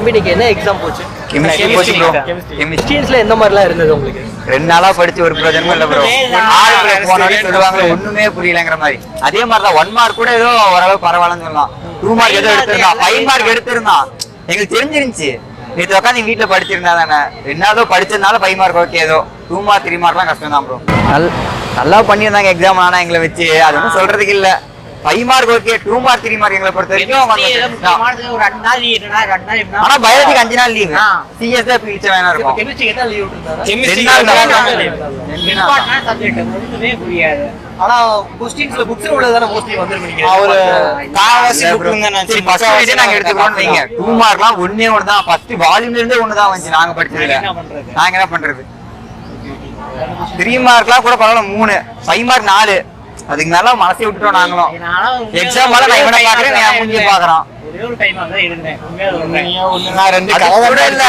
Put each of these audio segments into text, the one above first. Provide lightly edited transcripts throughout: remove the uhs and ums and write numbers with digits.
தம்பி நீங்க என்ன எக்ஸாம் போச்சு? கெமிஸ்ட்ரி போச்சு ப்ரோ. கெமிஸ்ட்ரியில எந்த மாதிரிலாம் இருந்தது உங்களுக்கு? 2 நாளா படிச்சு ஒரு பிரயோஜனமும் இல்ல ப்ரோ. போனாலே சொல்லுவாங்க ஒண்ணுமே புரியலங்கிற மாதிரி. அதே மாதிரிதான் 1 மார்க் கூட ஏதோ ஓரளவு பரவாயில்லன்னு சொல்லலாம். 2 மார்க் ஏதோ எடுத்திருந்தான், 5 மார்க் எடுத்திருந்தான். எங்களுக்கு தெரிஞ்சிருந்துச்சு. நேற்று உட்காந்து வீட்டுல படிச்சிருந்தா தானே, 2 நாள் படிச்சதுனால 5 மார்க் ஓகே. ஏதோ 2 மார்க் 3 மார்க்லாம் கஷ்டம் தான் ப்ரோ. நல்லா பண்ணியிருந்தாங்க எக்ஸாம். ஆனா எங்களை வச்சு அது ஒன்றும் சொல்றதுக்கு இல்ல. 5 மார்க் ஓகே, 2 மார்க் 3 மார்க் எங்களை பொறுத்த வரைக்கும். ஆனா பயாலஜிக்கு 5 நாள் லீவு. சிஎஸ் தான் பிடிச்ச வேணா இருக்கும். கெமிஸ்ட்ரிக்கு என்ன லீவ் விட்டுருந்தாங்க? ஆனா क्वेश्चंसல புக்ஸ்ல உள்ளதான மோஸ்ட்லி வந்திருக்கீங்க. ஒரு காவாசி புக்ல நான் ஃபர்ஸ்ட் வீடியோ நாங்க எடுத்துக்கறோம் வைங்க. 2 மார்க்லாம் ஒண்ணே ஒண்ணு தான். ஃபர்ஸ்ட் வால்யூம்ல இருந்தே ஒண்ணு தான் வந்துச்சு நாங்க படிச்சதுல. நாங்க என்ன பண்றது? 3 மார்க்லாம் கூட பரவாயில்ல 3, 5 மார்க் 4. அதுக்கு மேல மனசே விட்டுட்டோம் நாங்களும். எக்ஸாம் மேல நான் இவனை பாக்குறேன், நான் முடிஞ்சு பாக்குறான். ஒரே ஒரு டைம் தான் எழுதுனேன். உண்மையா ஒண்ணுனா 2 கதை கூட இல்ல.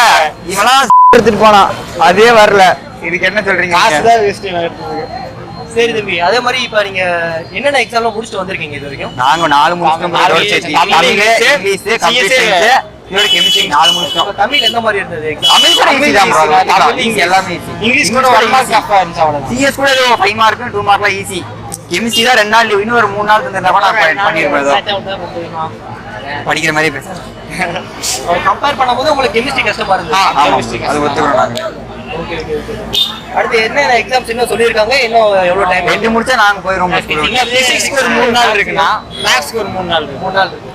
இவலாம் எடுத்துட்டு போனான், அதே வரல. இதுக்கு என்ன சொல்றீங்க? காசு தான் வேஸ்ட் ஆயிடுது. சரி தம்பி, அதே மாதிரி இப்ப நீங்க என்னென்ன எக்ஸாம்லாம் முடிச்சிட்டு வந்திருக்கீங்க இது வரைக்கும்? நாங்க 4 முடிச்சிட்டோம். தமிழ், இங்கிலீஷ், கம்ப்யூட்டர் சயின்ஸ், இதோட கெமிஸ்ட்ரி 4 முடிச்சிட்டோம். தமிழ் எந்த மாதிரி இருந்தது எக்ஸாம்? தமிழ் கூட ஈஸி தான் ப்ரோ. இங்க எல்லாமே ஈஸி. இங்கிலீஷ் கூட 1 மார்க் டஃபா இருந்துச்சு அவ்வளவுதான். சிஎஸ் கூட ஏதோ 5 மார்க் 2 மார்க்லாம் ஈஸி. கெமிஸ்ட்ரி தான் 2 நாள் லீவ். இன்னும் ஒரு 3 நாள் தந்தா கூட நான் பண்ணிருப்பேன். படிக்கிற மாதிரி பேசுறேன். கம்பேர் பண்ணும்போது உங்களுக்கு கெமிஸ்ட்ரி கஷ்டமா இருந்தது. அது ஒத்துக்கிறோம் நாங்க. Okay okay okay. அடுத்து என்ன எக்ஸாம்ஸ் இன்னும் சொல்லிருக்காங்க? இன்னும் எவ்வளவு டைம்? 2 முடிச்சா நாங்க போயிரோம். பிசிக்ஸ்க்கு ஒரு 3 நாள் இருக்குன்னா மேத்ஸ்க்கு ஒரு 3 நாள் இருக்கு. 3 நாள் இருக்கு.